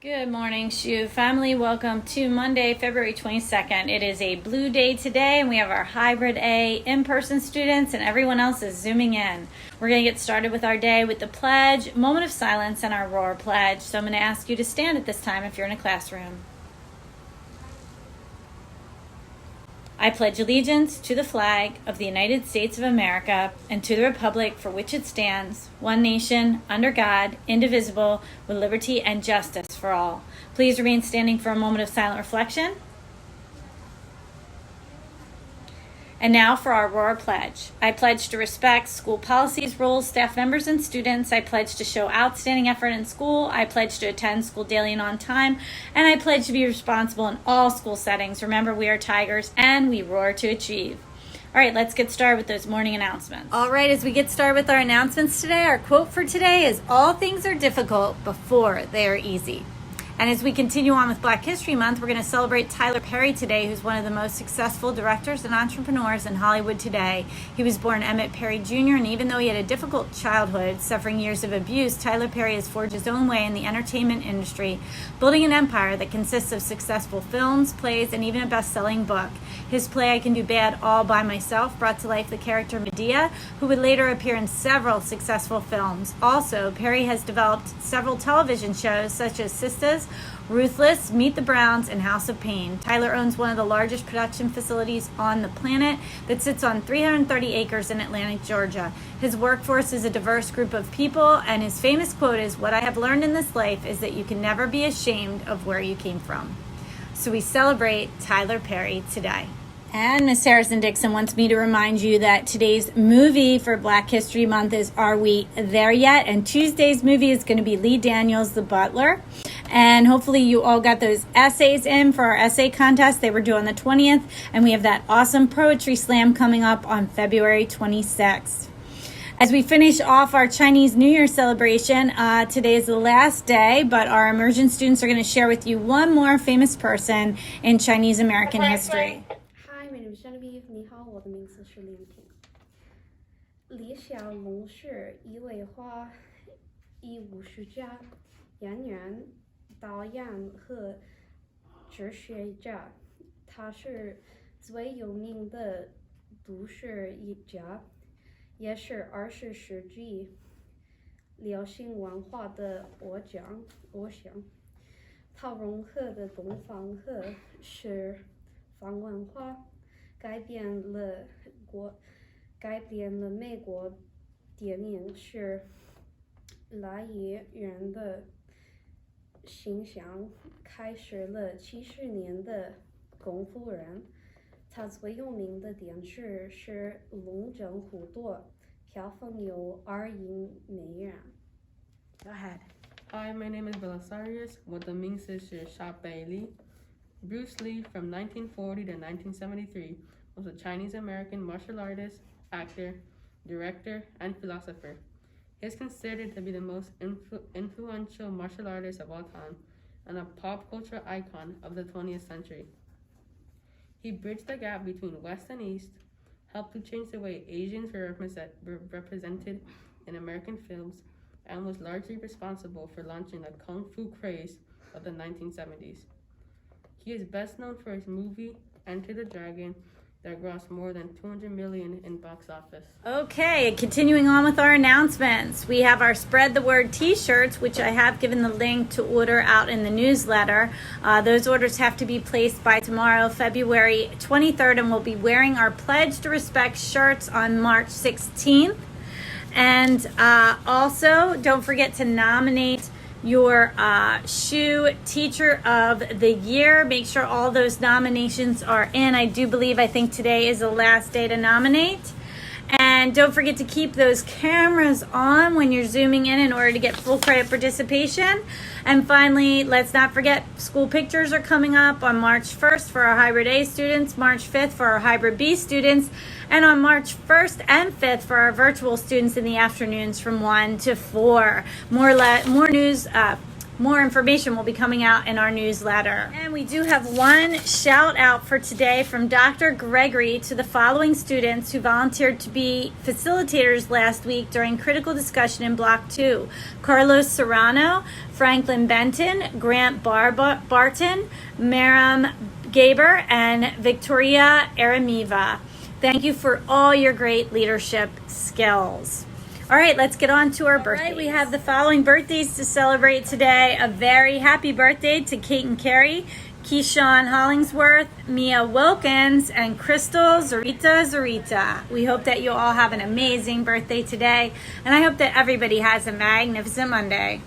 Good morning, SHU family. Welcome to Monday, February 22nd. It is a blue day today, and we have our hybrid A in-person students, and everyone else is zooming in. We're going to get started with our day with the pledge, moment of silence, and our roar pledge. So I'm going to ask you to stand at this time if you're in a classroom. I pledge allegiance to the flag of the United States of America and to the republic for which it stands, one nation, under God, indivisible, with liberty and justice for all. Please remain standing for a moment of silent reflection. And now for our roar pledge. I pledge to respect school policies, rules, staff members, and students. I pledge to show outstanding effort in school. I pledge to attend school daily and on time. And I pledge to be responsible in all school settings. Remember, we are Tigers and we roar to achieve. All right, let's get started with those morning announcements. All right, as we get started with our announcements today, our quote for today is, "All things are difficult before they are easy." And as we continue on with Black History Month, we're going to celebrate Tyler Perry today, who's one of the most successful directors and entrepreneurs in Hollywood today. He was born Emmett Perry Jr., and even though he had a difficult childhood, suffering years of abuse, Tyler Perry has forged his own way in the entertainment industry, building an empire that consists of successful films, plays, and even a best-selling book. His play, I Can Do Bad All by Myself, brought to life the character Medea, who would later appear in several successful films. Also, Perry has developed several television shows such as Sisters, Ruthless, Meet the Browns, and House of Pain. Tyler owns one of the largest production facilities on the planet that sits on 330 acres in Atlanta, Georgia. His workforce is a diverse group of people, and his famous quote is, "What I have learned in this life is that you can never be ashamed of where you came from." So we celebrate Tyler Perry today. And Miss Harrison Dixon wants me to remind you that today's movie for Black History Month is Are We There Yet? And Tuesday's movie is going to be Lee Daniels, The Butler. And hopefully you all got those essays in for our essay contest. They were due on the 20th. And we have that awesome poetry slam coming up on February 26th. As we finish off our Chinese New Year celebration, today is the last day, but our immersion students are going to share with you one more famous person in Chinese American history. Hi, my name is Genevieve. 你好，我的名字是林婷。李小龙是一位画艺术家、演员、导演和哲学家。他是最有名的都市家，也是20世纪流行文化的偶像。他融合的东方和西方文化。改变了美国电影是来源的形象，开始了70年的功夫人。他最有名的电视是龙争虎斗，票房有2亿美元。Go ahead. Hi, my name is Belisarius. 我的名字是沙贝利。Bruce Lee, from 1940 to 1973, was a Chinese-American martial artist, actor, director, and philosopher. He is considered to be the most influential martial artist of all time and a pop culture icon of the 20th century. He bridged the gap between West and East, helped to change the way Asians were represented in American films, and was largely responsible for launching the kung fu craze of the 1970s. He is best known for his movie, Enter the Dragon, that grossed more than $200 million in box office. Okay, continuing on with our announcements. We have our Spread the Word t-shirts, which I have given the link to order out in the newsletter. Those orders have to be placed by tomorrow, February 23rd, and we'll be wearing our Pledge to Respect shirts on March 16th. And also, don't forget to nominate your SHU Teacher of the Year. Make sure all those nominations are in. I think today is the last day to nominate. And don't forget to keep those cameras on when you're zooming in order to get full credit participation. And finally, let's not forget, school pictures are coming up on March 1st for our Hybrid A students, March 5th for our Hybrid B students, and on March 1st and 5th for our virtual students in the afternoons from 1 to 4. More news More information will be coming out in our newsletter. And we do have one shout out for today from Dr. Gregory to the following students who volunteered to be facilitators last week during critical discussion in Block 2. Carlos Serrano, Franklin Benton, Grant Barton, Maram Gaber, and Victoria Aramiva. Thank you for all your great leadership skills. All right, let's get on to our birthdays. All right, we have the following birthdays to celebrate today. A very happy birthday to Kate and Carrie, Keyshawn Hollingsworth, Mia Wilkins, and Crystal Zarita. We hope that you all have an amazing birthday today, and I hope that everybody has a magnificent Monday.